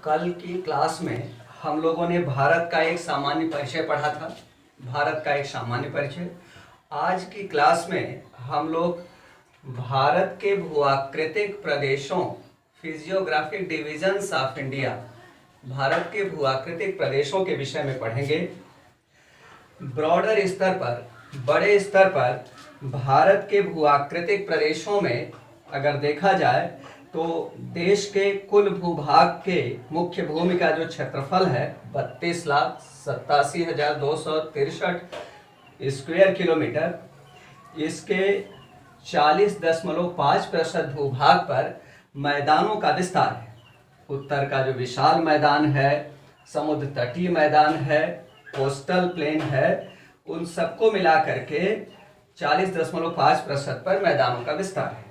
कल की क्लास में हम लोगों ने भारत का एक सामान्य परिचय पढ़ा था। भारत का एक सामान्य परिचय। आज की क्लास में हम लोग भारत के भूआकृतिक प्रदेशों, physiographic divisions of India, Bharat के भूआकृतिक प्रदेशों के विषय में पढ़ेंगे। ब्रॉडर स्तर पर, बड़े स्तर पर भारत के भूआकृतिक प्रदेशों में अगर देखा जाए तो देश के कुल भूभाग के मुख्य भूमि का जो क्षेत्रफल है 32,87,263 स्क्वायर किलोमीटर, इसके 40.5% भूभाग पर मैदानों का विस्तार है। उत्तर का जो विशाल मैदान है, समुद्र तटीय मैदान है, कोस्टल प्लेन है, उन सबको मिला करके 40.5% पर मैदानों का विस्तार है।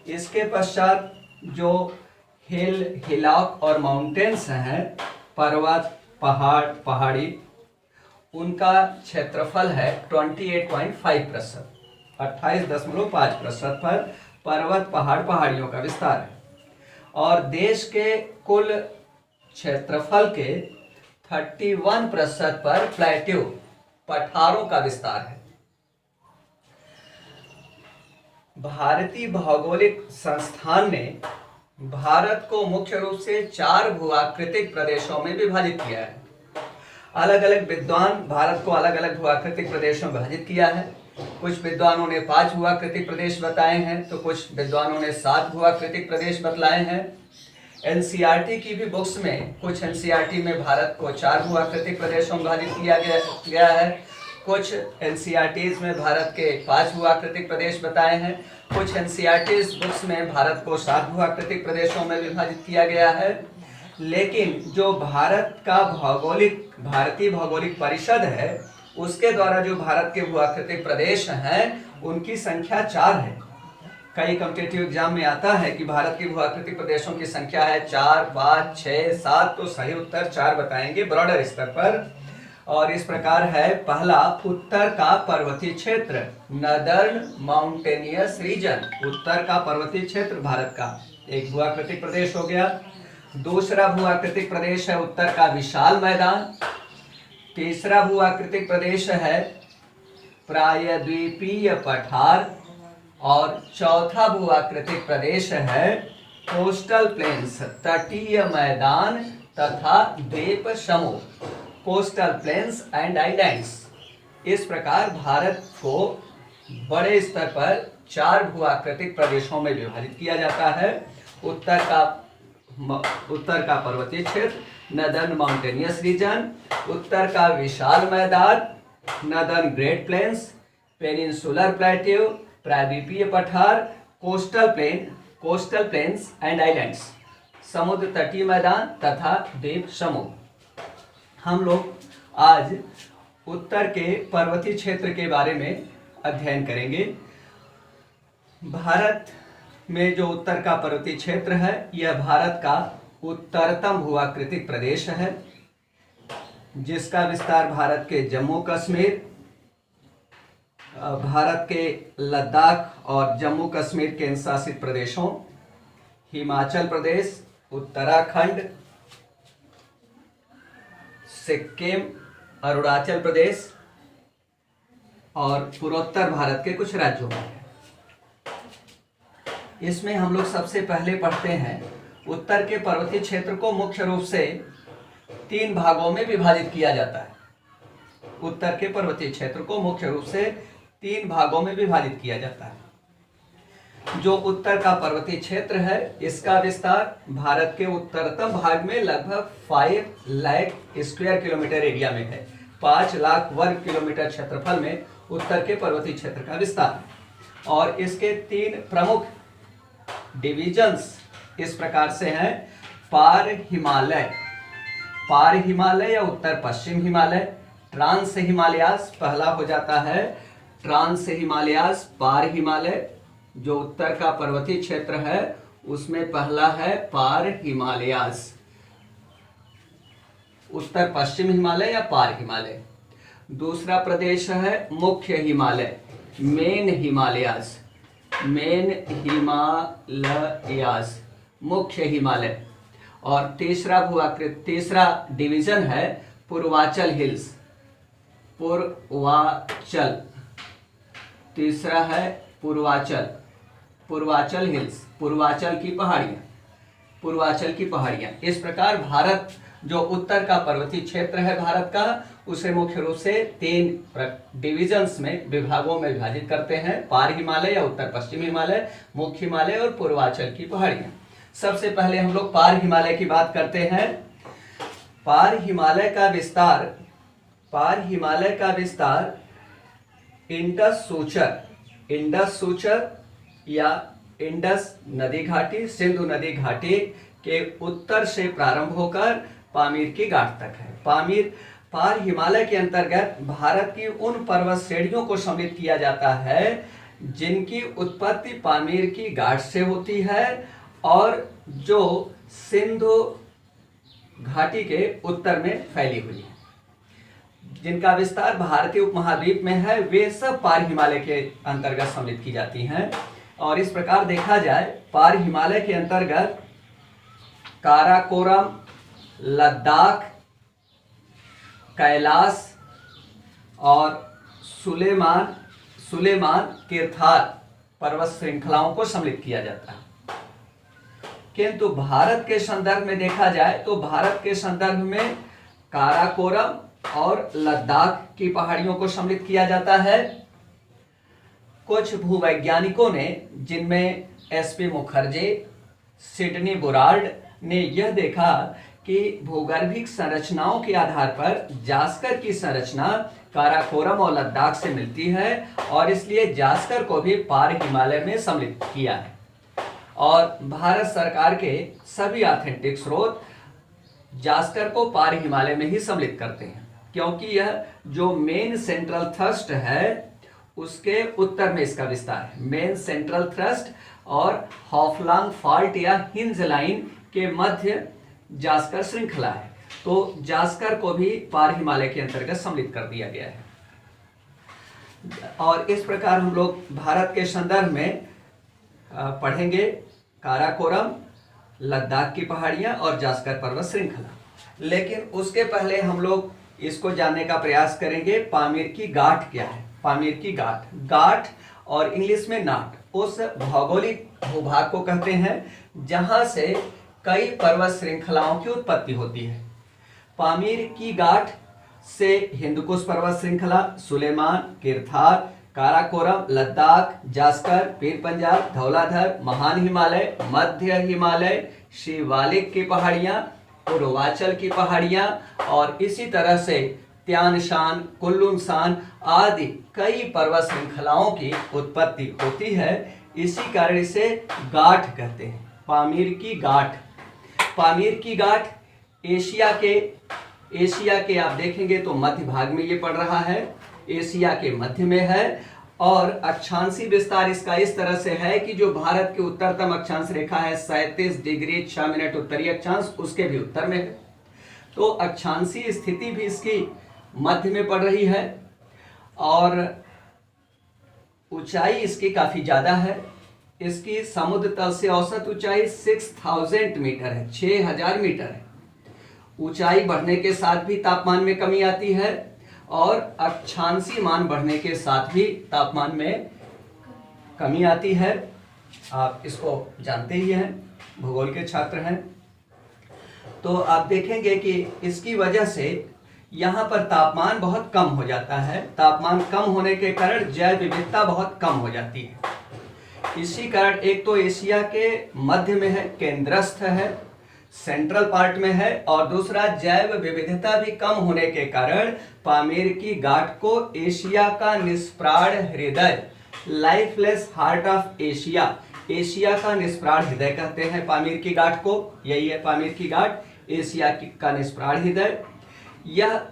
इसके पश्चात जो हिलॉक और माउंटेन्स हैं, पर्वत, पहाड़, पहाड़ी, उनका क्षेत्रफल है 28.5%, 28.5% पर पर्वत, पहाड़, पहाड़ियों का विस्तार है। और देश के कुल क्षेत्रफल के 31% पर प्लेट्यू, पठारों का विस्तार है। भारतीय भौगोलिक संस्थान ने भारत को मुख्य रूप से 4 भूआकृतिक प्रदेशों में विभाजित किया है। अलग अलग विद्वान भारत को अलग अलग भूआकृतिक प्रदेशों में विभाजित किया है। कुछ विद्वानों ने 5 भूआकृतिक प्रदेश बताए हैं, तो कुछ विद्वानों ने 7 भूआकृतिक प्रदेश बतलाए हैं। एनसीईआरटी की भी बुक्स में, कुछ एनसीईआरटी में भारत को 4 भूआकृतिक प्रदेशों में विभाजित किया गया है। कुछ एनसीईआरटीज में भारत के 5 भूआकृतिक प्रदेश बताए हैं। कुछ एनसीईआरटीज बुक्स में भारत को 7 भूआकृतिक प्रदेशों में विभाजित किया गया है। लेकिन जो भारत का भारतीय भौगोलिक परिषद है, उसके द्वारा जो भारत के भूआकृतिक प्रदेश हैं, उनकी संख्या 4 है। कई कॉम्पिटिटिव एग्जाम में आता है कि भारत के भूआकृतिक प्रदेशों की संख्या है 4, 5, 6, 7, तो सही उत्तर 4 बताएंगे ब्रॉडर स्तर पर। और इस प्रकार है। पहला, उत्तर का पर्वतीय क्षेत्र, नदर्न माउंटेनियस रीजन, उत्तर का पर्वतीय क्षेत्र भारत का एक भूआकृतिक प्रदेश हो गया। दूसरा भूआकृतिक प्रदेश है उत्तर का विशाल मैदान। तीसरा भूआकृतिक प्रदेश है प्रायद्वीपीय पठार। और चौथा भूआकृतिक प्रदेश है कोस्टल प्लेन्स, तटीय मैदान तथा द्वीप समूह, कोस्टल प्लेन्स एंड आइलैंड्स। इस प्रकार भारत को बड़े स्तर पर 4 भूआकृतिक प्रदेशों में विभाजित किया जाता है। उत्तर का पर्वतीय क्षेत्र, नदर्न माउंटेनियस रीजन, उत्तर का विशाल मैदान, northern great plains, peninsular plateau, प्रायद्वीपीय पठार, कोस्टल प्लेन्स एंड आइलैंड्स, समुद्र तटीय मैदान तथा द्वीप समूह। हम लोग आज उत्तर के पर्वतीय क्षेत्र के बारे में अध्ययन करेंगे। भारत में जो उत्तर का पर्वतीय क्षेत्र है, यह भारत का उत्तरतम भूआकृतिक प्रदेश है, जिसका विस्तार भारत के जम्मू कश्मीर, भारत के लद्दाख और जम्मू कश्मीर केंद्र शासित प्रदेशों, हिमाचल प्रदेश, उत्तराखंड, सिक्किम, अरुणाचल प्रदेश और पूर्वोत्तर भारत के कुछ राज्यों में है। इसमें हम लोग सबसे पहले पढ़ते हैं उत्तर के पर्वतीय क्षेत्र को मुख्य रूप से 3 भागों में विभाजित किया जाता है। उत्तर के पर्वतीय क्षेत्र को मुख्य रूप से 3 भागों में विभाजित किया जाता है। जो उत्तर का पर्वतीय क्षेत्र है, इसका विस्तार भारत के उत्तरतम भाग में लगभग 5 लाख स्क्वायर किलोमीटर एरिया में है। 5 लाख वर्ग किलोमीटर क्षेत्रफल में उत्तर के पर्वतीय क्षेत्र का विस्तार है। और इसके 3 प्रमुख डिविजन्स इस प्रकार से हैं। पार हिमालय या उत्तर पश्चिम हिमालय, ट्रांस हिमालयास पहला हो जाता है, ट्रांस हिमालयास, पार हिमालय। जो उत्तर का पर्वतीय क्षेत्र है उसमें पहला है पार हिमालयास, उत्तर पश्चिम हिमालय या पार हिमालय। दूसरा प्रदेश है मुख्य हिमालय, मेन हिमालयास, मुख्य हिमालय। और तीसरा डिवीजन है पूर्वांचल हिल्स, पूर्वांचल। तीसरा है पूर्वांचल हिल्स, पूर्वांचल की पहाड़ियां। इस प्रकार भारत जो उत्तर का पर्वतीय क्षेत्र है भारत का, उसे मुख्य रूप से 3 डिविजन्स में, विभागों में विभाजित करते हैं। पार हिमालय या उत्तर पश्चिम हिमालय, मुख्य हिमालय और पूर्वांचल की पहाड़ियां। सबसे पहले हम लोग पार हिमालय की बात करते हैं। पार हिमालय का विस्तार इंडस सूचर या इंडस नदी घाटी, सिंधु नदी घाटी के उत्तर से प्रारंभ होकर पामीर की घाट तक है। पार हिमालय के अंतर्गत भारत की उन पर्वत श्रेणियों को सम्मिलित किया जाता है जिनकी उत्पत्ति पामीर की घाट से होती है और जो सिंधु घाटी के उत्तर में फैली हुई है, जिनका विस्तार भारतीय उपमहाद्वीप में है, वे सब पार हिमालय के अंतर्गत सम्मिलित की जाती हैं। और इस प्रकार देखा जाए, पार हिमालय के अंतर्गत काराकोरम, लद्दाख, कैलाश और सुलेमान तीर्थार पर्वत श्रृंखलाओं को सम्मिलित किया जाता है। किंतु भारत के संदर्भ में देखा जाए तो भारत के संदर्भ में काराकोरम और लद्दाख की पहाड़ियों को सम्मिलित किया जाता है। कुछ भूवैज्ञानिकों ने, जिनमें एसपी मुखर्जी, सिडनी बुरार्ड, ने यह देखा कि भूगर्भिक संरचनाओं के आधार पर जास्कर की संरचना काराकोरम और लद्दाख से मिलती है और इसलिए जास्कर को भी पार हिमालय में सम्मिलित किया है। और भारत सरकार के सभी ऑथेंटिक स्रोत जास्कर को पार हिमालय में ही सम्मिलित करते हैं, क्योंकि यह जो मेन सेंट्रल थ्रस्ट है उसके उत्तर में इसका विस्तार है। मेन सेंट्रल थ्रस्ट और हॉफलांग फॉल्ट या हिंज लाइन के मध्य जास्कर श्रृंखला है, तो जास्कर को भी पार हिमालय के अंतर्गत सम्मिलित कर दिया गया है। और इस प्रकार हम लोग भारत के संदर्भ में पढ़ेंगे काराकोरम, लद्दाख की पहाड़ियां और जास्कर पर्वत श्रृंखला। लेकिन उसके पहले हम लोग इसको जानने का प्रयास करेंगे पामीर की घाट क्या है। पामीर की घाट और इंग्लिश में नाट उस भौगोलिक भूभाग को कहते हैं जहां से कई पर्वत श्रृंखलाओं की उत्पत्ति होती है। पामीर की घाट से हिंदुकुश पर्वत श्रृंखला, सुलेमान, किरथार, काराकोरम, लद्दाख, जास्कर, पीर पंजाल, धौलाधर, महान हिमालय, मध्य हिमालय, शिवालिक की पहाड़ियां, पूर्वांचल की पहाड़ियां और इसी तरह से त्यान शान, कुल्लू शान आदि कई पर्वत श्रृंखलाओं की उत्पत्ति होती है। इसी कारण इसे घाट कहते हैं, पामीर की घाट। पामीर की घाट एशिया के आप देखेंगे तो मध्य भाग में ये पड़ रहा है, एशिया के मध्य में है और अक्षांशीय विस्तार इसका इस तरह से है कि जो भारत की उत्तरतम अक्षांश रेखा है 37 डिग्री 6 मिनट उत्तरी अक्षांश, उसके भी उत्तर में है। तो अक्षांशीय स्थिति भी इसकी मध्य में पड़ रही है और ऊंचाई इसकी काफी ज्यादा है। इसकी समुद्र तल से औसत ऊंचाई 6000 मीटर है, 6000 मीटर है। ऊंचाई बढ़ने के साथ भी तापमान में कमी आती है और अक्षांशीय मान बढ़ने के साथ भी तापमान में कमी आती है। आप इसको जानते ही हैं, भूगोल के छात्र हैं। तो आप देखेंगे कि इसकी वजह से यहाँ पर तापमान बहुत कम हो जाता है। तापमान कम होने के कारण जैव विविधता बहुत कम हो जाती है। इसी कारण एक तो एशिया के मध्य में है, केंद्रस्थ है, सेंट्रल पार्ट में है और दूसरा जैव विविधता भी कम होने के कारण पामीर की घाट को एशिया का निष्प्राण हृदय, lifeless heart of Asia, Asia का निष्प्राण हृदय कहते हैं पामीर की घाट को। यही है पामीर की घाट, एशिया का निष्प्राण हृदय। यह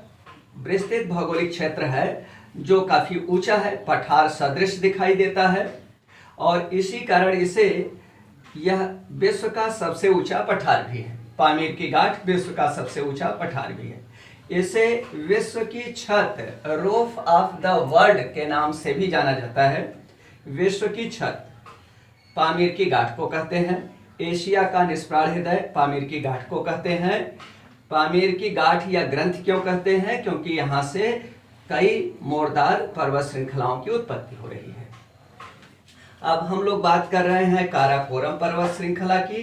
विस्तृत भौगोलिक क्षेत्र है जो काफी ऊंचा है, पठार सदृश दिखाई देता है और इसी कारण इसे यह विश्व का सबसे ऊंचा पठार भी है। पामीर की घाट विश्व का सबसे ऊंचा पठार भी है। इसे विश्व की छत, रूफ ऑफ द वर्ल्ड के नाम से भी जाना जाता है। विश्व की छत पामीर की घाट को कहते हैं। एशिया का निष्प्राण हृदय पामीर की गांठ को कहते हैं। पामीर की गांठ या ग्रंथ क्यों कहते हैं? क्योंकि यहाँ से कई मोरदार पर्वत श्रृंखलाओं की उत्पत्ति हो रही है। अब हम लोग बात कर रहे हैं काराकोरम पर्वत श्रृंखला की।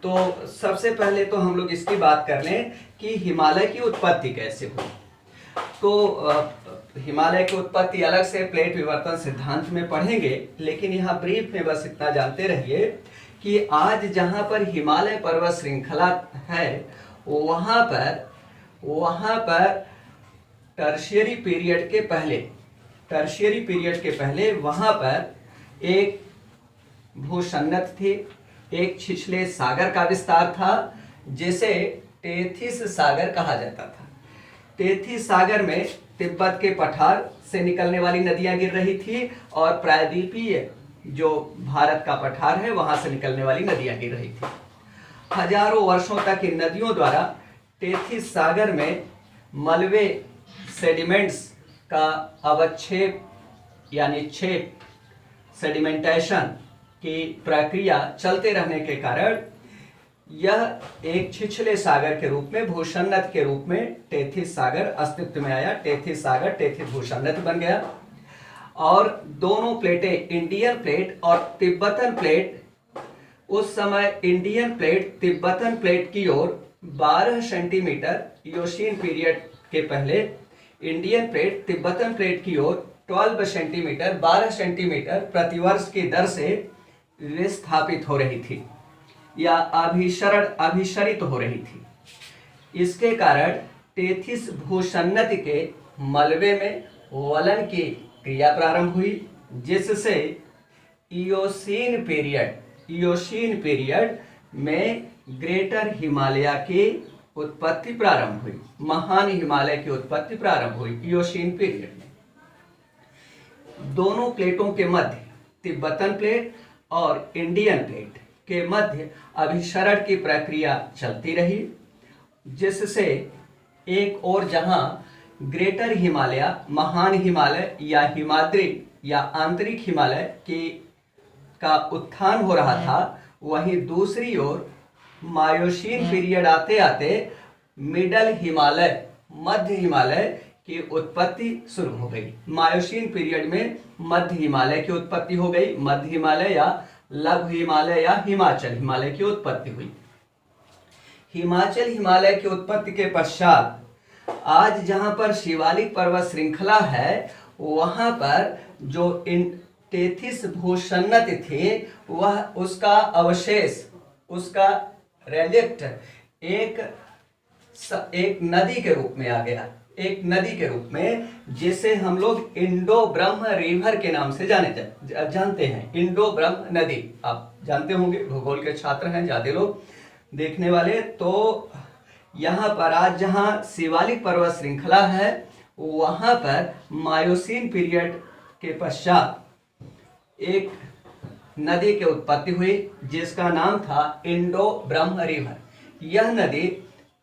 तो सबसे पहले तो हम लोग इसकी बात कर लें कि हिमालय की उत्पत्ति कैसे हुई। तो हिमालय की उत्पत्ति अलग से प्लेट विवर्तन सिद्धांत में पढ़ेंगे, लेकिन यहाँ ब्रीफ में बस इतना जानते रहिए कि आज जहाँ पर हिमालय पर्वत श्रृंखला है वहाँ पर टर्शियरी पीरियड के पहले वहाँ पर एक भूसन्नत थी, एक छिछले सागर का विस्तार था जिसे टेथिस सागर कहा जाता था। टेथिस सागर में तिब्बत के पठार से निकलने वाली नदियां गिर रही थी और प्रायद्वीपीय जो भारत का पठार है वहां से निकलने वाली नदियां गिर रही थी। हजारों वर्षों तक इन नदियों द्वारा टेथिस सागर में मलबे सेडिमेंट्स का अवक्षेप यानी छेप सेडिमेंटेशन की प्रक्रिया चलते रहने के कारण यह एक छिछले सागर के रूप में भूसन्नत के रूप में टेथिस सागर अस्तित्व में आया। टेथिस सागर टेथिस भूसन्नत बन गया और दोनों प्लेटें इंडियन प्लेट और तिब्बतन प्लेट, उस समय इंडियन प्लेट तिब्बतन प्लेट की ओर 12 सेंटीमीटर इयोशीन पीरियड के पहले, इंडियन प्लेट तिब्बतन प्लेट की ओर 12 सेंटीमीटर प्रतिवर्ष की दर से विस्थापित हो रही थी या अभिसरित हो रही थी। इसके कारण टेथिस भूसन्नत के मलबे में वलन की क्रिया प्रारंभ हुई, जिससे इयोसीन पीरियड में ग्रेटर हिमालय की उत्पत्ति प्रारंभ हुई, महान हिमालय की उत्पत्ति प्रारंभ हुई इयोसीन पीरियड में। दोनों प्लेटों के मध्य, तिब्बतन प्लेट और इंडियन प्लेट के मध्य अभिसरण की प्रक्रिया चलती रही, जिससे एक और जहां ग्रेटर हिमालय, महान हिमालय या हिमाद्री या आंतरिक हिमालय का उत्थान हो रहा था, वहीं दूसरी ओर मायोसीन पीरियड आते आते मिडल हिमालय, मध्य हिमालय की उत्पत्ति शुरू हो गई। मायोसीन पीरियड में मध्य हिमालय की उत्पत्ति हो गई। मध्य हिमालय या लघु हिमालय या हिमाचल हिमालय की उत्पत्ति हुई। हिमाचल हिमालय की उत्पत्ति के पश्चात आज जहां पर शिवालिक पर्वत श्रृंखला है वहां पर जो टेथिस भूसन्नत थे वह उसका अवशेष, उसका रेलिक्ट एक नदी के रूप में आ गया, एक नदी के रूप में, जिसे हम लोग इंडो ब्रह्म रिवर के नाम से जानते हैं। इंडो ब्रह्म नदी आप जानते होंगे, भूगोल के छात्र हैं ज्यादा लोग देखने वाले। तो यहाँ पर आज जहाँ शिवालिक पर्वत श्रृंखला है वहां पर मायोसीन पीरियड के पश्चात एक नदी की उत्पत्ति हुई जिसका नाम था इंडो ब्रह्म रिवर। यह नदी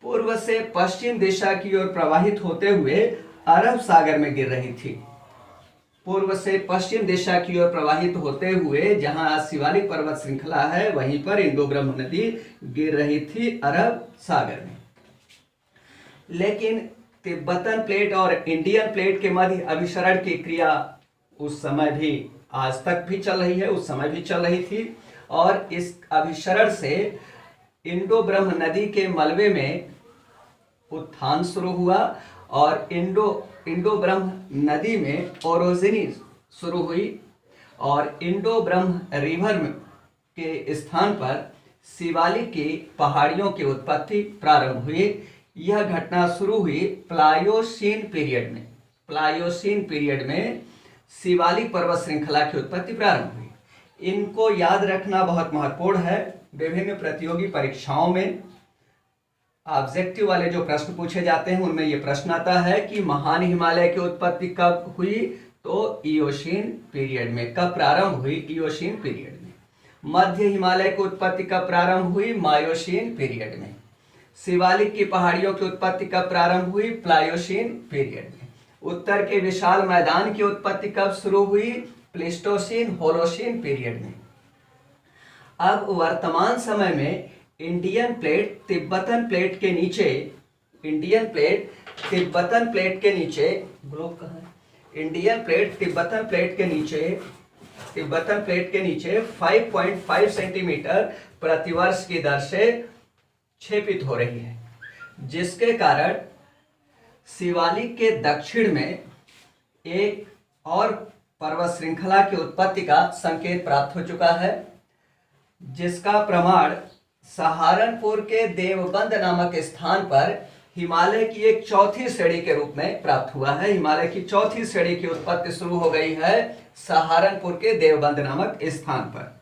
पूर्व से पश्चिम दिशा की ओर प्रवाहित होते हुए अरब सागर में गिर रही थी। पूर्व से पश्चिम दिशा की ओर प्रवाहित होते हुए जहां शिवालिक पर्वत श्रृंखला है वहीं पर इंडो ब्रह्म नदी गिर रही थी अरब सागर में। लेकिन तिब्बतन प्लेट और इंडियन प्लेट के मध्य अभिसरण की क्रिया उस समय भी, आज तक भी चल रही है, उस समय भी चल रही थी और इस अभिसरण से इंडो ब्रह्म नदी के मलबे में उत्थान शुरू हुआ और इंडो ब्रह्म नदी में ओरोजिनी शुरू हुई और इंडो ब्रह्म रिवर के स्थान पर शिवालिक की पहाड़ियों की उत्पत्ति प्रारंभ हुई। यह घटना शुरू हुई प्लायोसीन पीरियड में। प्लायोसीन पीरियड में शिवालिक पर्वत श्रृंखला की उत्पत्ति प्रारंभ हुई। इनको याद रखना बहुत महत्वपूर्ण है। विभिन्न प्रतियोगी परीक्षाओं में ऑब्जेक्टिव वाले जो प्रश्न पूछे जाते हैं उनमें यह प्रश्न आता है कि महान हिमालय की उत्पत्ति कब हुई, तो इयोशीन पीरियड में। कब प्रारंभ हुई? इयोशीन पीरियड में। मध्य हिमालय की उत्पत्ति कब प्रारंभ हुई? मायोसीन पीरियड में। शिवालिक की पहाड़ियों की उत्पत्ति कब प्रारंभ हुई? प्लायोसीन पीरियड में। उत्तर के विशाल मैदान की उत्पत्ति कब शुरू हुई? प्लेस्टोसीन होलोसीन पीरियड में। अब वर्तमान समय में इंडियन प्लेट तिब्बतन प्लेट के नीचे, इंडियन प्लेट तिब्बतन प्लेट के नीचे, ग्लोब कहाँ है, इंडियन प्लेट तिब्बतन प्लेट के नीचे, तिब्बतन प्लेट के नीचे 5.5 सेंटीमीटर प्रतिवर्ष की दर से क्षेपित हो रही है, जिसके कारण शिवालिक के दक्षिण में एक और पर्वत श्रृंखला की उत्पत्ति का संकेत प्राप्त हो चुका है, जिसका प्रमाण सहारनपुर के देवबंद नामक स्थान पर हिमालय की एक चौथी श्रेणी के रूप में प्राप्त हुआ है। हिमालय की चौथी श्रेणी की उत्पत्ति शुरू हो गई है सहारनपुर के देवबंद नामक स्थान पर।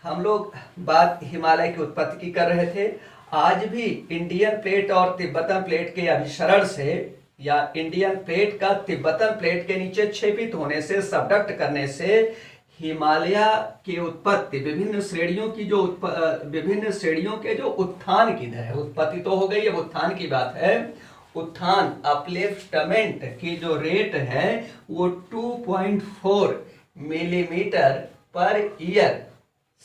हम लोग बात हिमालय की उत्पत्ति की कर रहे थे। आज भी इंडियन प्लेट और तिब्बतन प्लेट के अभिसरण से या इंडियन प्लेट का तिब्बतन प्लेट के नीचे क्षेपित होने से, सबडक्ट करने से हिमालय की उत्पत्ति, विभिन्न श्रेणियों की जो विभिन्न श्रेणियों के जो उत्थान की दर है, उत्पत्ति तो हो गई, अब उत्थान की बात है। उत्थान अपलिफ्टमेंट की जो रेट है वो 2.4 मिलीमीटर पर ईयर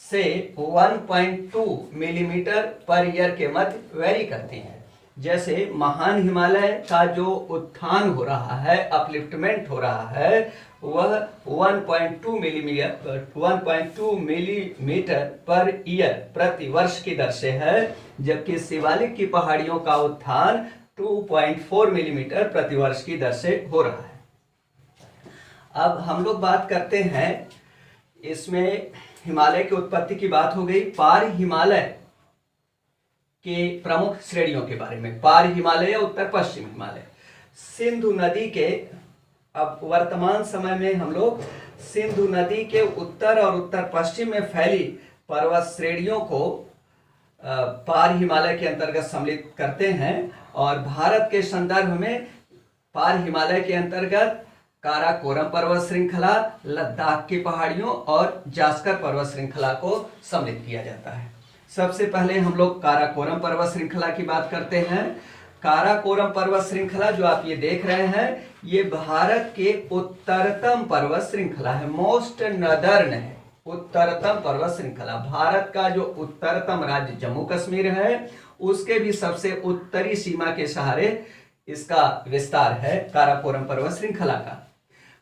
से 1.2 मिलीमीटर पर ईयर के मध्य वेरी करती है। जैसे महान हिमालय का जो उत्थान हो रहा है, अपलिफ्टमेंट हो रहा है, वह 1.2 मिलीमीटर पर ईयर प्रति वर्ष की दर से है, जबकि शिवालिक की पहाड़ियों का उत्थान 2.4 मिलीमीटर प्रति वर्ष की दर से हो रहा है। अब हम लोग बात करते हैं, इसमें हिमालय की उत्पत्ति की बात हो गई, पार हिमालय के प्रमुख श्रेणियों के बारे में। पार हिमालय या उत्तर पश्चिम हिमालय, सिंधु नदी के, अब वर्तमान समय में हम लोग सिंधु नदी के उत्तर और उत्तर पश्चिम में फैली पर्वत श्रेणियों को पार हिमालय के अंतर्गत सम्मिलित करते हैं, और भारत के संदर्भ में पार हिमालय के अंतर्गत काराकोरम पर्वत श्रृंखला, लद्दाख की पहाड़ियों और जास्कर पर्वत श्रृंखला को सम्मिलित किया जाता है। सबसे पहले हम लोग काराकोरम पर्वत श्रृंखला की बात करते हैं। काराकोरम पर्वत श्रृंखला जो आप ये देख रहे हैं, ये भारत के उत्तरतम पर्वत श्रृंखला है, मोस्ट नदर्न है, उत्तरतम पर्वत श्रृंखला। भारत का जो उत्तरतम राज्य जम्मू कश्मीर है, उसके भी सबसे उत्तरी सीमा के सहारे इसका विस्तार है काराकोरम पर्वत श्रृंखला का।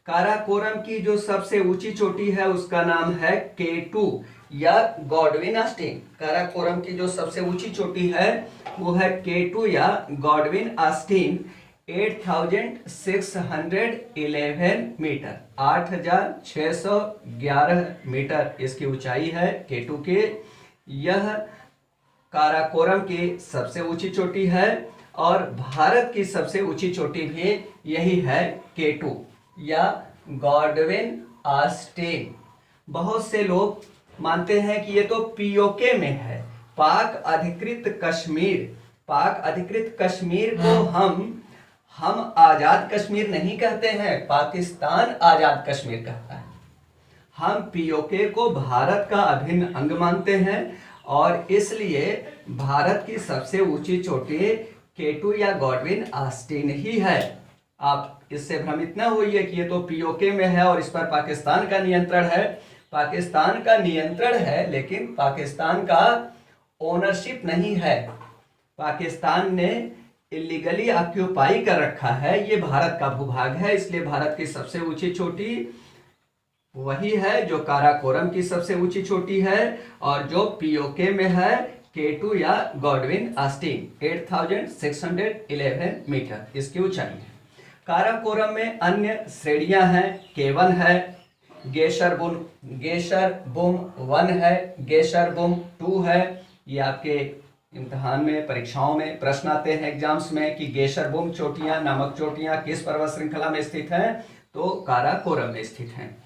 काराकोरम की जो सबसे ऊंची चोटी है उसका नाम है K2 या गॉडविन आस्टीन। काराकोरम की जो सबसे ऊंची चोटी है वो है K2 या गॉडविन आस्टीन, 8611 मीटर, 8611 मीटर इसकी ऊंचाई है K2 के। यह काराकोरम की सबसे ऊंची चोटी है, और भारत की सबसे ऊंची चोटी भी यही है K2 या गॉडविन आस्टीन। बहुत से लोग मानते हैं कि ये तो पीओके में है, पाक अधिकृत कश्मीर। पाक अधिकृत कश्मीर को हम आजाद कश्मीर नहीं कहते हैं, पाकिस्तान आजाद कश्मीर कहता है। हम पीओके को भारत का अभिन्न अंग मानते हैं, और इसलिए भारत की सबसे ऊंची चोटी K2 या गॉडविन आस्टीन ही है। आप इससे भ्रमित न होइए कि ये तो पीओके में है और इस पर पाकिस्तान का नियंत्रण है। पाकिस्तान का नियंत्रण है, लेकिन पाकिस्तान का ओनरशिप नहीं है। पाकिस्तान ने इलीगली ऑक्यूपाई कर रखा है, ये भारत का भूभाग है, इसलिए भारत की सबसे ऊंची चोटी वही है जो काराकोरम की सबसे ऊंची चोटी है, और जो पीओके में है K2 या गॉडविन आस्टीन, 8611 मीटर इसकी ऊंचाई है। काराकोरम में अन्य श्रेणियां हैं, K1 है, गेशरबुम 1 है, गेशरबुम 2 है। ये आपके इम्तिहान में, परीक्षाओं में प्रश्न आते हैं एग्जाम्स में कि गेशरबुम चोटियां नामक चोटियां किस पर्वत श्रृंखला में स्थित हैं, तो काराकोरम में स्थित हैं।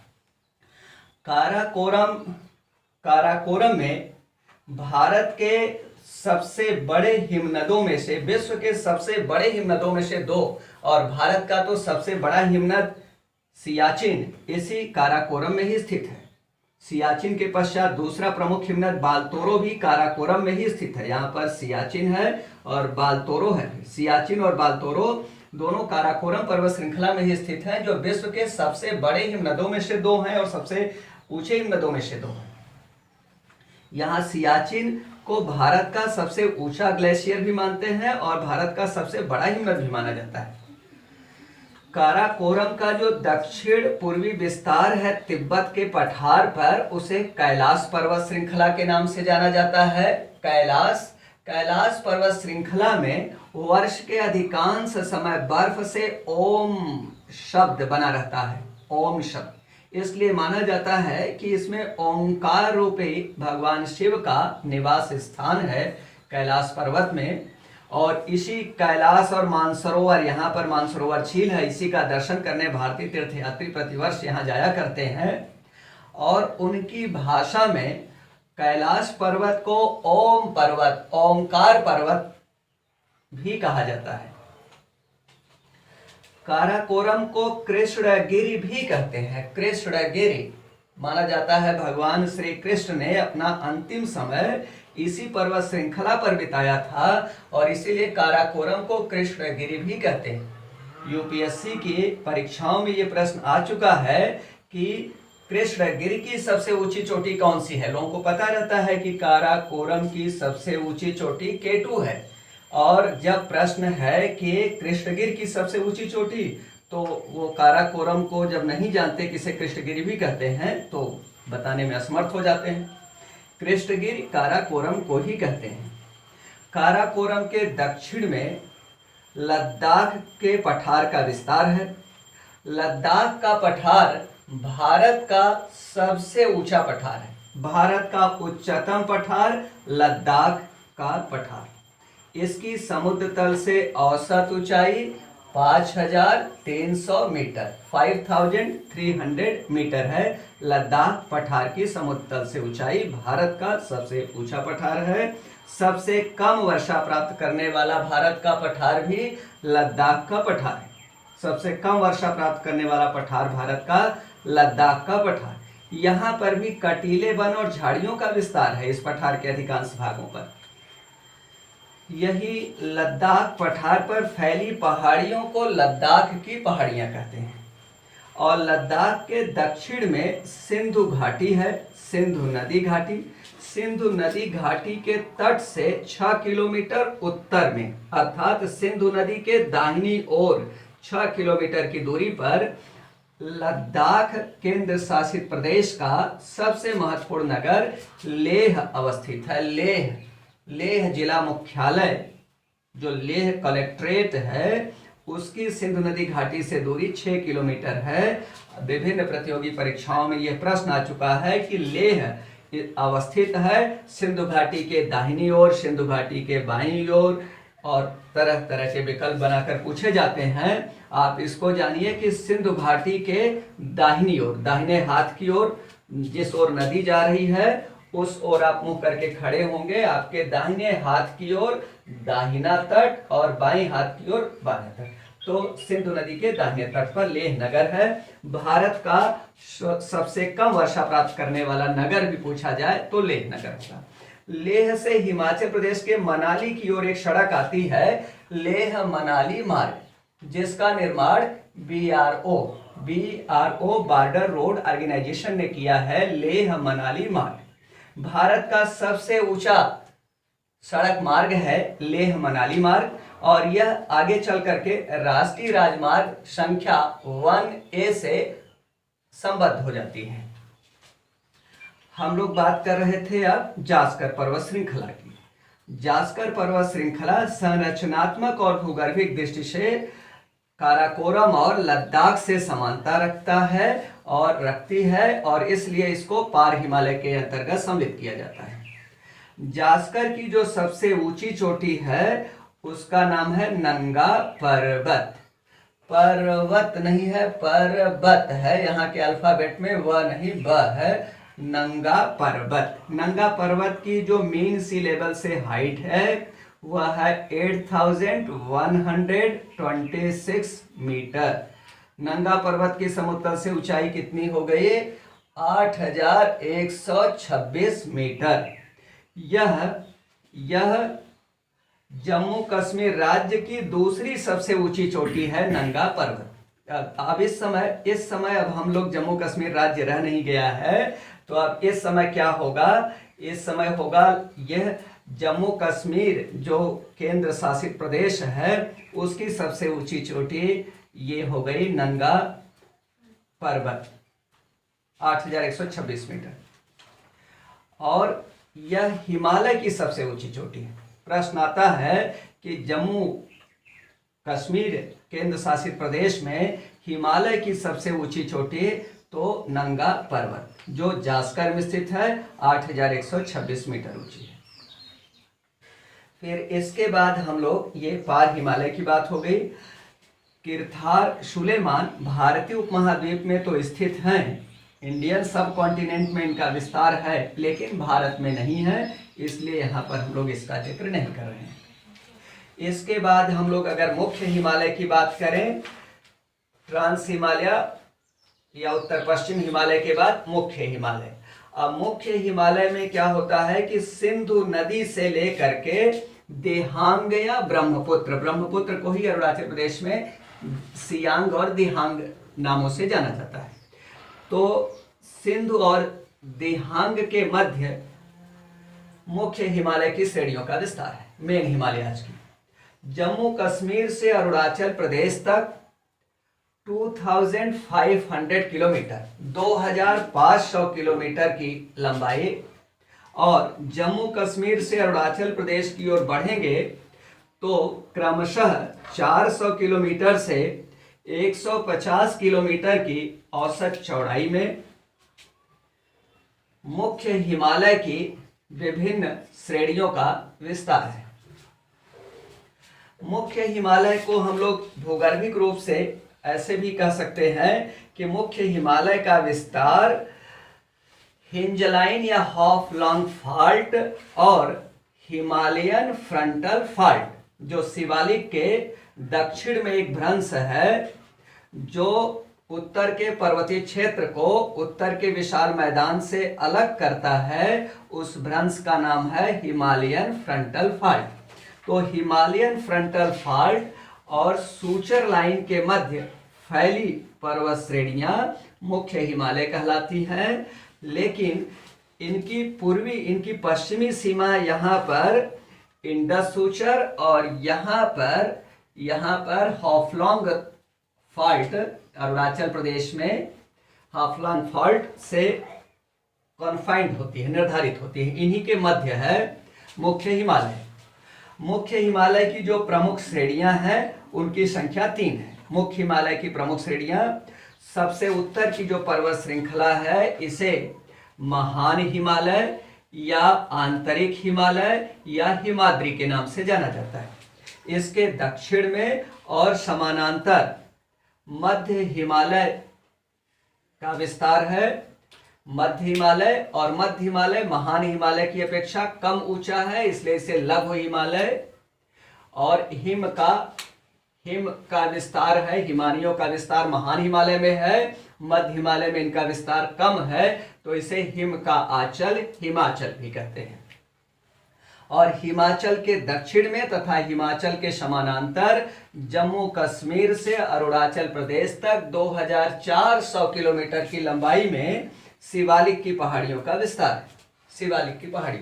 काराकोरम में भारत के सबसे बड़े हिमनदों में से, विश्व के सबसे बड़े हिमनदों में से 2, और भारत का तो सबसे बड़ा हिमनद सियाचिन इसी काराकोरम में ही स्थित है। सियाचिन के पश्चात दूसरा प्रमुख हिमनद बालतोरो भी काराकोरम में ही स्थित है। यहाँ पर सियाचिन है और बालतोरो है। सियाचिन और बालतोरो दोनों काराकोरम पर्वत श्रृंखला में ही स्थित हैं, जो विश्व के सबसे बड़े हिमनदों में से 2 हैं और सबसे ऊंचे हिमनदों में से 2 हैं। यहाँ सियाचिन को भारत का सबसे ऊंचा ग्लेशियर भी मानते हैं और भारत का सबसे बड़ा हिमनद भी माना जाता है। काराकोरम का जो दक्षिण पूर्वी विस्तार है तिब्बत के पठार पर, उसे कैलाश पर्वत श्रृंखला के नाम से जाना जाता है। कैलाश पर्वत श्रृंखला में वर्ष के अधिकांश समय बर्फ से ओम शब्द बना रहता है, ओम शब्द। इसलिए माना जाता है कि इसमें ओंकार रूपी भगवान शिव का निवास स्थान है कैलाश पर्वत में। और इसी कैलाश और मानसरोवर, यहाँ पर मानसरोवर झील है, इसी का दर्शन करने भारतीय तीर्थयात्री प्रतिवर्ष यहाँ जाया करते हैं। और उनकी भाषा में कैलाश पर्वत को ओम पर्वत, ओमकार पर्वत भी कहा जाता है। काराकोरम को कृष्णगिरि भी कहते हैं। कृष्णगिरि माना जाता है भगवान श्री कृष्ण ने अपना अंतिम समय इसी पर्वत श्रृंखला पर बिताया था और इसीलिए काराकोरम को कृष्णगिरि भी कहते हैं। यूपीएससी की परीक्षाओं में ये प्रश्न आ चुका है कि कृष्णगिरि की सबसे ऊंची चोटी कौन सी है। लोगों को पता रहता है कि काराकोरम की सबसे ऊंची चोटी K2 है, और जब प्रश्न है कि कृष्णगिरि की सबसे ऊंची चोटी, तो वो काराकोरम को जब नहीं जानते किसे कृष्णगिरि भी कहते हैं तो बताने में असमर्थ हो जाते हैं। कृष्णगिरि काराकोरम को ही कहते हैं। काराकोरम के दक्षिण में लद्दाख के पठार का विस्तार है। लद्दाख का पठार भारत का सबसे ऊंचा पठार है। भारत का उच्चतम पठार लद्दाख का पठार। इसकी समुद्र तल से औसत ऊंचाई 5300 मीटर, 5300 मीटर है। लद्दाख पठार की समुद्र तल से ऊंचाई भारत का सबसे ऊंचा पठार है। सबसे कम वर्षा प्राप्त करने वाला भारत का पठार भी लद्दाख का पठार है। सबसे कम वर्षा प्राप्त करने वाला पठार भारत का लद्दाख का पठार। यहाँ पर भी कटीले वन और झाड़ियों का विस्तार है इस पठार के अधिकांश भागों पर। यही लद्दाख पठार पर फैली पहाड़ियों को लद्दाख की पहाड़ियां कहते हैं। और लद्दाख के दक्षिण में सिंधु घाटी है, सिंधु नदी घाटी। सिंधु नदी घाटी के तट से 6 किलोमीटर उत्तर में, अर्थात सिंधु नदी के दाहिनी ओर 6 किलोमीटर की दूरी पर लद्दाख केंद्र शासित प्रदेश का सबसे महत्वपूर्ण नगर लेह अवस्थित है। लेह जिला मुख्यालय, जो लेह कलेक्ट्रेट है, उसकी सिंधु नदी घाटी से दूरी 6 किलोमीटर है। विभिन्न प्रतियोगी परीक्षाओं में यह प्रश्न आ चुका है कि लेह अवस्थित है सिंधु घाटी के दाहिनी ओर, सिंधु घाटी के बाईं ओर, और तरह तरह के विकल्प बनाकर पूछे जाते हैं। आप इसको जानिए कि सिंधु घाटी के दाहिनी ओर, दाहिने हाथ की ओर, जिस ओर नदी जा रही है उस ओर आप मुंह करके खड़े होंगे। आपके दाहिने हाथ की ओर दाहिना तट और बाएं हाथ की ओर बायां तट। तो सिंधु नदी के दाहिने तट पर लेह नगर है। भारत का सबसे कम वर्षा प्राप्त करने वाला नगर भी पूछा जाए तो लेह नगर होगा। लेह से हिमाचल प्रदेश के मनाली की ओर एक सड़क आती है, लेह मनाली मार्ग, जिसका निर्माण BRO बॉर्डर रोड ऑर्गेनाइजेशन ने किया है। लेह मनाली मार्ग भारत का सबसे ऊंचा सड़क मार्ग है, लेह मनाली मार्ग, और यह आगे चल करके राष्ट्रीय राजमार्ग संख्या 1A से संबद्ध हो जाती है। हम लोग बात कर रहे थे अब जास्कर पर्वत श्रृंखला की। जास्कर पर्वत श्रृंखला संरचनात्मक और भूगर्भिक दृष्टि से काराकोरम और लद्दाख से समानता रखता है और रखती है, और इसलिए इसको पार हिमालय के अंतर्गत सम्मिलित किया जाता है। जास्कर की जो सबसे ऊंची चोटी है उसका नाम है नंगा पर्वत। पर्वत नहीं है, पर्वत है, यहाँ के अल्फाबेट में व नहीं ब है। नंगा पर्वत। नंगा पर्वत की जो मीन सी लेवल से हाइट है वह है 8126 मीटर। नंगा पर्वत की समुद्र से ऊंचाई कितनी हो गई? 8126 मीटर। यह जम्मू कश्मीर राज्य की दूसरी सबसे ऊंची चोटी है नंगा पर्वत। अब इस समय अब हम लोग जम्मू कश्मीर राज्य रह नहीं गया है, तो अब इस समय क्या होगा, इस समय होगा यह जम्मू कश्मीर जो केंद्र शासित प्रदेश है उसकी सबसे ऊंची चोटी ये हो गई नंगा पर्वत 8,126 मीटर, और यह हिमालय की सबसे ऊंची चोटी है। प्रश्न आता है कि जम्मू कश्मीर केंद्र शासित प्रदेश में हिमालय की सबसे ऊंची चोटी तो नंगा पर्वत जो जास्कर में स्थित है 8,126 मीटर ऊंची है। फिर इसके बाद हम लोग ये पार हिमालय की बात हो गई। किरथार सुलेमान भारतीय उपमहाद्वीप में तो स्थित हैं, इंडियन सब कॉन्टिनेंट में इनका विस्तार है, लेकिन भारत में नहीं है, इसलिए यहाँ पर हम लोग इसका जिक्र नहीं कर रहे हैं। इसके बाद हम लोग अगर मुख्य हिमालय की बात करें, ट्रांस हिमालय या उत्तर पश्चिम हिमालय के बाद मुख्य हिमालय। अब मुख्य हिमालय में क्या होता है कि सिंधु नदी से लेकर के देहांग या ब्रह्मपुत्र को ही अरुणाचल प्रदेश में सियांग और दिहांग नामों से जाना जाता है। तो सिंधु और दिहांग के मध्य मुख्य हिमालय की श्रेणियों का विस्तार है, मेन हिमालय आज की। जम्मू कश्मीर से अरुणाचल प्रदेश तक 2500 किलोमीटर 2500 किलोमीटर की लंबाई, और जम्मू कश्मीर से अरुणाचल प्रदेश की ओर बढ़ेंगे तो क्रमशः 400 किलोमीटर से 150 किलोमीटर की औसत चौड़ाई में मुख्य हिमालय की विभिन्न श्रेणियों का विस्तार है। मुख्य हिमालय को हम लोग भूगर्भिक रूप से ऐसे भी कह सकते हैं कि मुख्य हिमालय का विस्तार हिंजलाइन या हॉफलॉन्ग फाल्ट और हिमालयन फ्रंटल फाल्ट जो शिवालिक के दक्षिण में एक भ्रंश है जो उत्तर के पर्वतीय क्षेत्र को उत्तर के विशाल मैदान से अलग करता है, उस भ्रंश का नाम है हिमालयन फ्रंटल फाल्ट। तो हिमालयन फ्रंटल फाल्ट और सूचर लाइन के मध्य फैली पर्वत श्रेणियां मुख्य हिमालय कहलाती हैं, लेकिन इनकी पश्चिमी सीमा यहाँ पर इंडस सूचर और यहाँ पर हॉफलॉन्ग फाल्ट अरुणाचल प्रदेश में हाफलॉन्ग फाल्ट से कॉन्फाइंड होती है, निर्धारित होती है। इन्हीं के मध्य है मुख्य हिमालय। मुख्य हिमालय की जो प्रमुख श्रेणियां हैं उनकी संख्या 3 है। मुख्य हिमालय की प्रमुख श्रेणियां, सबसे उत्तर की जो पर्वत श्रृंखला है इसे महान हिमालय या आंतरिक हिमालय या हिमाद्री के नाम से जाना जाता है। इसके दक्षिण में और समानांतर मध्य हिमालय का विस्तार है। मध्य हिमालय महान हिमालय की अपेक्षा कम ऊंचा है, इसलिए इसे लघु हिमालय, और हिम का विस्तार है, हिमानियों का विस्तार महान हिमालय में है, मध्य हिमालय में इनका विस्तार कम है, तो इसे हिम का आंचल हिमाचल भी कहते हैं। और हिमाचल के दक्षिण में तथा हिमाचल के समानांतर जम्मू कश्मीर से अरुणाचल प्रदेश तक 2400 किलोमीटर की लंबाई में शिवालिक की पहाड़ियों का विस्तार है। शिवालिक की पहाड़ी,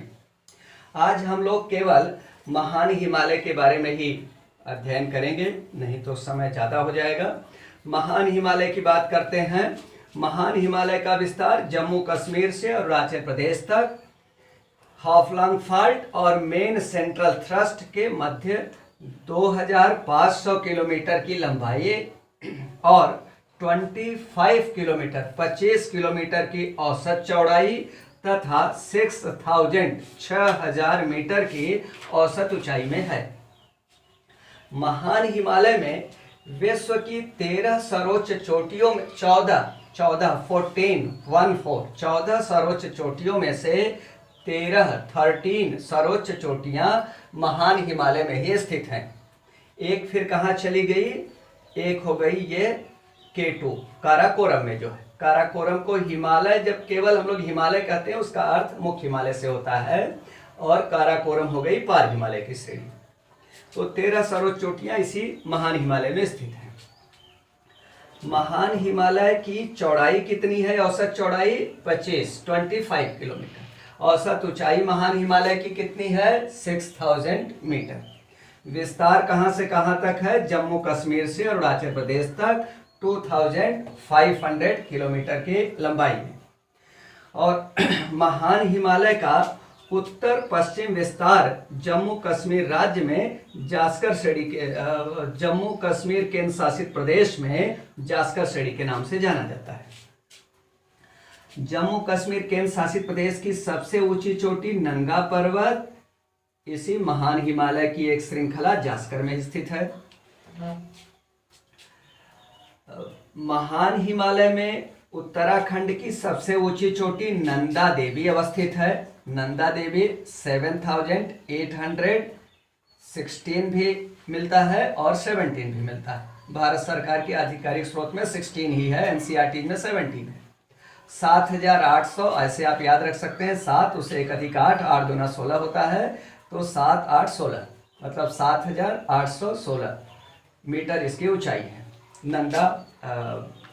आज हम लोग केवल महान हिमालय के बारे में ही अध्ययन करेंगे, नहीं तो समय ज़्यादा हो जाएगा। महान हिमालय की बात करते हैं। महान हिमालय का विस्तार जम्मू कश्मीर से अरुणाचल प्रदेश तक हाफलॉन्ग फाल्ट और मेन सेंट्रल थ्रस्ट के मध्य 2500 किलोमीटर की लंबाई और 25 किलोमीटर की औसत चौड़ाई तथा 6000 मीटर की औसत ऊंचाई में है। महान हिमालय में विश्व की 13 सर्वोच्च चोटियों में 14 सर्वोच्च चोटियों में से 13 सर्वोच्च चोटियां महान हिमालय में ही स्थित हैं। एक फिर कहाँ चली गई? एक हो गई ये K2 काराकोरम में जो है। काराकोरम को हिमालय, जब केवल हम लोग हिमालय कहते हैं उसका अर्थ मुख्य हिमालय से होता है, और काराकोरम हो गई पार हिमालय की श्रेणी। तो 13 सर्वोच्च चोटियां इसी महान हिमालय में स्थित हैं। महान हिमालय की चौड़ाई कितनी है? औसत चौड़ाई 25 किलोमीटर, औसत ऊंचाई महान हिमालय की कितनी है? 6000 मीटर। विस्तार कहां से कहां तक है? जम्मू कश्मीर से अरुणाचल प्रदेश तक 2500 किलोमीटर की लंबाई में। और महान हिमालय का उत्तर पश्चिम विस्तार जम्मू कश्मीर राज्य में जास्कर श्रेणी के जम्मू कश्मीर केंद्र शासित प्रदेश में जास्कर श्रेणी के नाम से जाना जाता है। जम्मू कश्मीर केंद्र शासित प्रदेश की सबसे ऊंची चोटी नंगा पर्वत इसी महान हिमालय की एक श्रृंखला जास्कर में स्थित है। महान हिमालय में उत्तराखंड की सबसे ऊंची चोटी नंदा देवी अवस्थित है। नंदा देवी 7816 भी मिलता है और 17 भी मिलता है। भारत सरकार के आधिकारिक स्रोत में 16 ही है, एनसीईआरटी में 17 है। 7800 ऐसे आप याद रख सकते हैं, 7 उसे 1 अधिक 8, 8 दूना 16 होता है, तो 7 8 16 मतलब 7816 मीटर इसकी ऊंचाई है।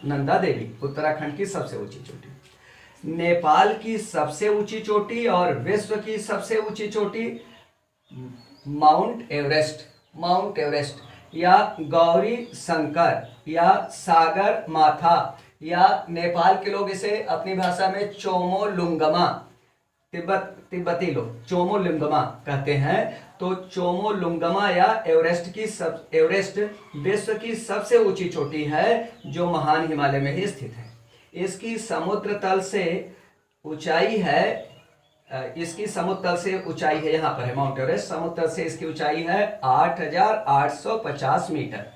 नंदा देवी उत्तराखंड की सबसे ऊंची चोटी। नेपाल की सबसे ऊंची चोटी और विश्व की सबसे ऊंची चोटी माउंट एवरेस्ट या गौरी शंकर या सागर माथा या नेपाल के लोग इसे अपनी भाषा में चोमोलुंगमा, तिब्बती लोग चोमोलुंगमा कहते हैं। तो चोमोलुंगमा या एवरेस्ट विश्व की सबसे ऊंची चोटी है जो महान हिमालय में ही स्थित है। इसकी समुद्र तल से ऊंचाई है यहाँ पर है माउंट एवरेस्ट। समुद्र तल से इसकी ऊंचाई है 8850 मीटर।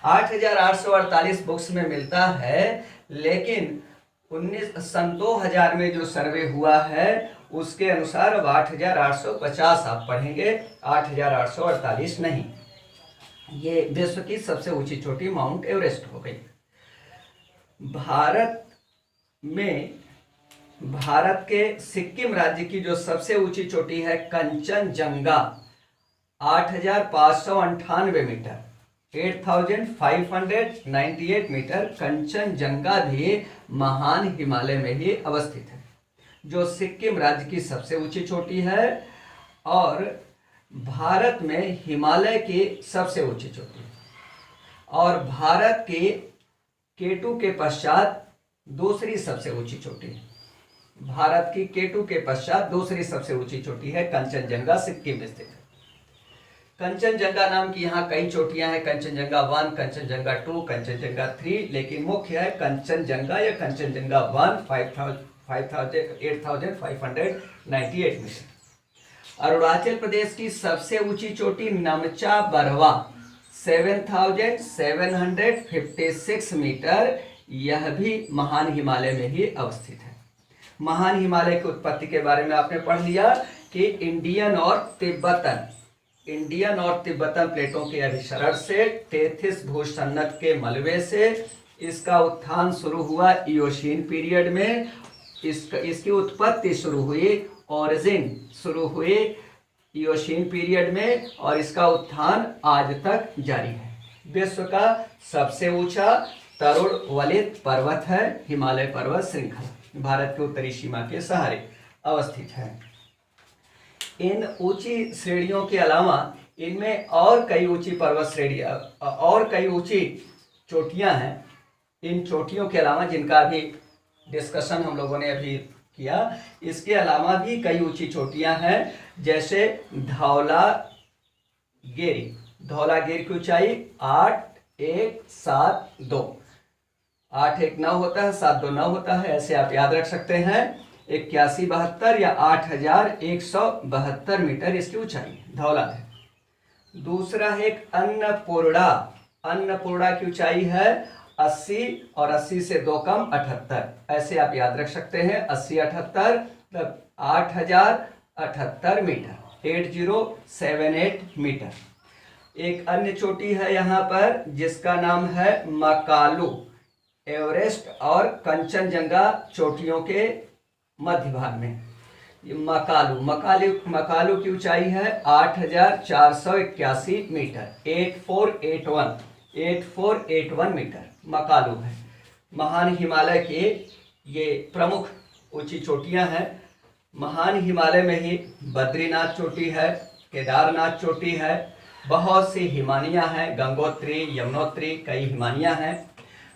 8848 बुक्स में मिलता है, लेकिन 2000 में जो सर्वे हुआ है उसके अनुसार अब 8850 आप पढ़ेंगे, 8848 नहीं। ये विश्व की सबसे ऊंची चोटी माउंट एवरेस्ट हो गई। भारत के सिक्किम राज्य की जो सबसे ऊंची चोटी है कंचनजंगा 8598 मीटर, 8598 मीटर। कंचनजंगा भी महान हिमालय में ही अवस्थित है, जो सिक्किम राज्य की सबसे ऊंची चोटी है और भारत में हिमालय की सबसे ऊंची चोटी, और भारत की केटू के पश्चात दूसरी सबसे ऊंची चोटी। भारत की केटू के पश्चात दूसरी सबसे ऊंची चोटी है कंचनजंगा, सिक्किम में स्थित है। कंचनजंगा नाम की यहाँ कई चोटियां हैं, कंचनजंगा 1, कंचनजंगा 2, कंचनजंगा 3, लेकिन मुख्य है कंचनजंगा या कंचनजंगा 1 8598 मीटर। अरुणाचल प्रदेश की सबसे ऊंची चोटी नमचा बरवा 7756 मीटर, यह भी महान हिमालय में ही अवस्थित है। महान हिमालय की उत्पत्ति के बारे में आपने पढ़ लिया कि इंडियन और तिब्बतन प्लेटों के अभिसरण से टेथिस भूसन्नत के मलबे से इसका उत्थान शुरू हुआ इयोशीन पीरियड में। इसकी उत्पत्ति शुरू हुई, ओरिजिन शुरू हुई इयोशीन पीरियड में, और इसका उत्थान आज तक जारी है। विश्व का सबसे ऊंचा तरुण वलित पर्वत है हिमालय पर्वत श्रृंखला, भारत के उत्तरी सीमा के सहारे अवस्थित है। इन ऊंची श्रेणियों के अलावा इनमें और कई ऊंची पर्वत श्रेणियां और कई ऊंची चोटियां हैं। इन चोटियों के अलावा, जिनका अभी डिस्कशन हम लोगों ने अभी किया, इसके अलावा भी कई ऊंची चोटियां हैं, जैसे धौलागिरी की ऊंचाई 8172, 819 होता है, 729 होता है, ऐसे आप याद रख सकते हैं। 8172 या 8172 मीटर इसकी ऊंचाई धौला है। दूसरा है एक अन्नपूर्णा की ऊंचाई है 80 और 80 से 2 कम 78, ऐसे आप याद रख सकते हैं। 80 78 मतलब 8078 मीटर, 8078 मीटर। एक अन्य चोटी है यहाँ पर जिसका नाम है मकालू। एवरेस्ट और कंचनजंगा चोटियों के मध्य भाग में मकालू की ऊंचाई है 8481 मीटर, 8481 मीटर मकालू है। महान हिमालय के ये प्रमुख ऊंची चोटियां हैं। महान हिमालय में ही बद्रीनाथ चोटी है, केदारनाथ चोटी है, बहुत सी हिमानियाँ हैं, गंगोत्री, यमुनोत्री, कई हिमानियाँ हैं।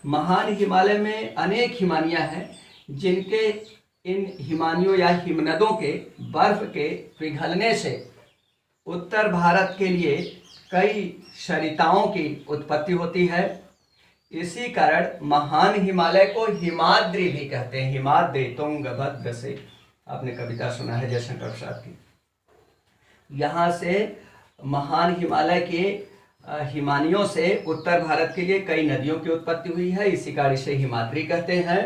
महान हिमालय में अनेक हिमानियाँ हैं जिनके इन हिमानियों या हिमनदों के बर्फ के पिघलने से उत्तर भारत के लिए कई सरिताओं की उत्पत्ति होती है। इसी कारण महान हिमालय को हिमाद्री भी कहते हैं। हिमाद्री तुंगभद्र से आपने कविता सुना है जयशंकर प्रसाद की। यहाँ से महान हिमालय के हिमानियों से उत्तर भारत के लिए कई नदियों की उत्पत्ति हुई है। इसी कारण इसे हिमाद्री कहते हैं।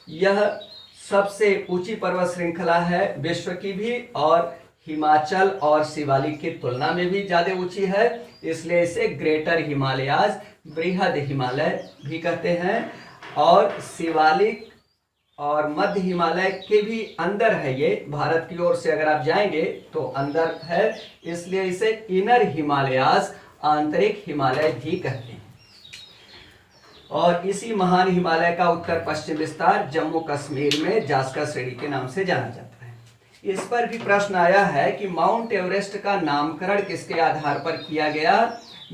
यह सबसे ऊंची पर्वत श्रृंखला है विश्व की भी, और हिमाचल और शिवालिक की तुलना में भी ज़्यादा ऊंची है, इसलिए इसे ग्रेटर हिमालयाज, बृहद हिमालय भी कहते हैं। और शिवालिक और मध्य हिमालय के भी अंदर है, ये भारत की ओर से अगर आप जाएंगे तो अंदर है, इसलिए इसे इनर हिमालयाज, आंतरिक हिमालय भी कहते हैं। और इसी महान हिमालय का उत्तर पश्चिम विस्तार जम्मू कश्मीर में जास्कर श्रेणी के नाम से जाना जाता है। इस पर भी प्रश्न आया है कि माउंट एवरेस्ट का नामकरण किसके आधार पर किया गया।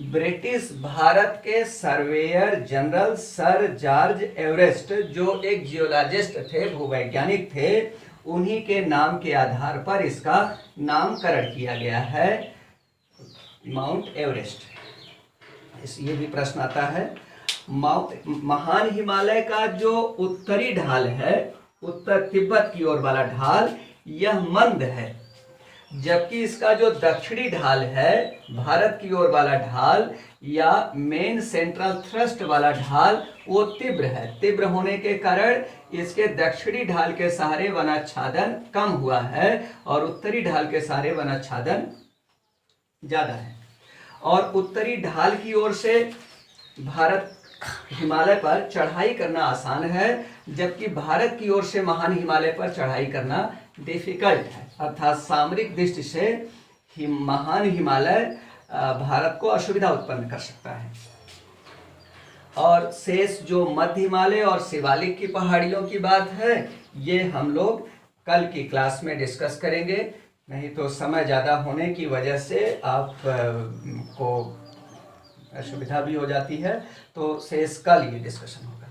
ब्रिटिश भारत के surveyor general sir George Everest, जो एक जियोलॉजिस्ट थे, भूवैज्ञानिक थे, उन्हीं के नाम के आधार पर इसका नामकरण किया गया है, माउंट एवरेस्ट। ये भी प्रश्न आता है। महान हिमालय का जो उत्तरी ढाल है, उत्तर तिब्बत की ओर वाला ढाल, यह मंद है, जबकि इसका जो दक्षिणी ढाल है, भारत की ओर वाला ढाल या मेन सेंट्रल थ्रस्ट वाला ढाल, वो तीव्र है। तीव्र होने के कारण इसके दक्षिणी ढाल के सहारे वनाच्छादन कम हुआ है और उत्तरी ढाल के सहारे वनाच्छादन ज्यादा है। और उत्तरी ढाल की ओर से भारत हिमालय पर चढ़ाई करना आसान है, जबकि भारत की ओर से महान हिमालय पर चढ़ाई करना डिफिकल्ट है, अर्थात सामरिक दृष्टि से महान हिमालय भारत को असुविधा उत्पन्न कर सकता है। और शेष जो मध्य हिमालय और शिवालिक की पहाड़ियों की बात है, ये हम लोग कल की क्लास में डिस्कस करेंगे, नहीं तो समय ज़्यादा होने की वजह से आप को असुविधा भी हो जाती है, तो शेष कल ये डिस्कशन होगा।